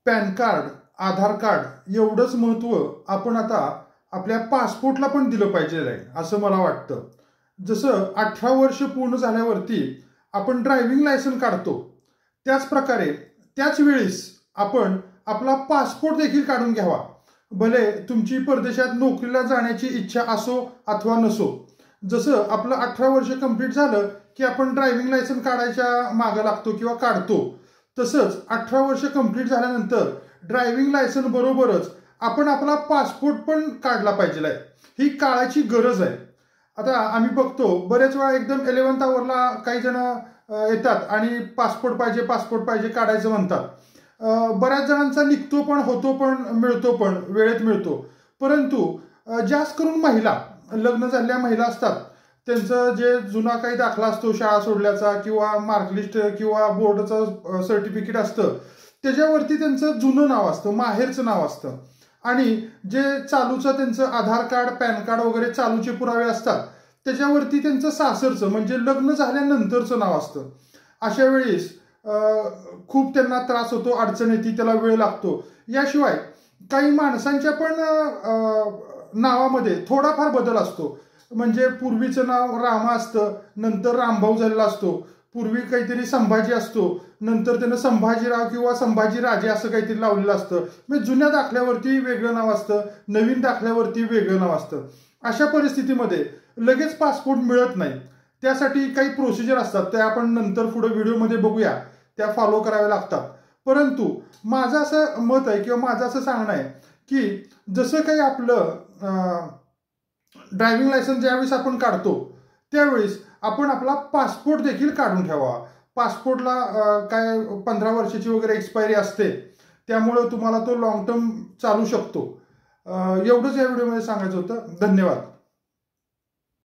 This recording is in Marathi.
पॅन कार्ड, आधार कार्ड एवढंच महत्त्व आपण आता आपल्या पासपोर्टला पण दिलं पाहिजे आहे असं मला वाटतं. जसं 18 वर्ष पूर्ण झाल्यावरती आपण ड्रायव्हिंग लायसन काढतो, त्याच प्रकारे त्याच वेळेस आपण आपला पासपोर्ट देखील काढून घ्यावा. भले तुमची परदेशात नोकरीला जाण्याची इच्छा असो अथवा नसो. जसं आपलं 18 वर्ष कंप्लीट झालं की आपण ड्रायव्हिंग लायसन काढायच्या मागं लागतो किंवा काढतो, तसंच 18 वर्ष कंप्लीट झाल्यानंतर ड्रायव्हिंग लायसन बरोबरच आपण आपला पासपोर्ट पण काढला पाहिजे आहे. ही काळाची गरज आहे. आता आम्ही बघतो बरेच वेळा एकदम 11th आवरला काही जण येतात आणि पासपोर्ट पाहिजे काढायचं म्हणतात. बऱ्याच जणांचा निघतो पण, होतो पण, मिळतो पण, वेळेत मिळतो. परंतु जास्त करून महिला, लग्न झालेल्या महिला असतात, त्यांचं जे जुना काही दाखला असतो शाळा सोडल्याचा किंवा मार्कलिस्ट किंवा बोर्डचं सर्टिफिकेट असतं, त्याच्यावरती त्यांचं जुनं नाव असतं, माहेरचं नाव असतं. आणि जे चालूचं त्यांचं आधार कार्ड, पॅन कार्ड वगैरे चालूचे पुरावे असतात, त्याच्यावरती त्यांचं सासरचं म्हणजे लग्न झाल्यानंतरचं नाव असतं. अशा वेळेस खूप त्यांना त्रास होतो, अडचण येते, त्याला वेळ लागतो. याशिवाय काही माणसांच्या पण नावामध्ये थोडाफार बदल असतो. म्हणजे पूर्वीचं नाव रामा असतं, नंतर रामभाऊ झालेला असतो. पूर्वी काहीतरी संभाजी असतो, नंतर त्यानं संभाजीराव किंवा संभाजीराजे असं काहीतरी लावलेलं असतं. म्हणजे जुन्या दाखल्यावरती वेगळं नाव असतं, नवीन दाखल्यावरती वेगळं नाव असतं. अशा परिस्थितीमध्ये लगेच पासपोर्ट मिळत नाही. त्यासाठी काही प्रोसिजर असतात, त्या आपण नंतर पुढे व्हिडिओमध्ये बघूया, त्या फॉलो कराव्या लागतात. परंतु माझं असं मत आहे किंवा माझं असं सांगणं आहे की जसं काही आपलं ड्रायव्हिंग लायसन्स ज्यावेळेस आपण काढतो त्यावेळेस आपण आपला पासपोर्ट देखील काढून ठेवावा. पासपोर्टला काय 15 वर्षाची वगैरे एक्सपायरी असते, त्यामुळं तुम्हाला तो लॉंग टर्म चालू शकतो. एवढंच या व्हिडिओमध्ये सांगायचं होतं. धन्यवाद.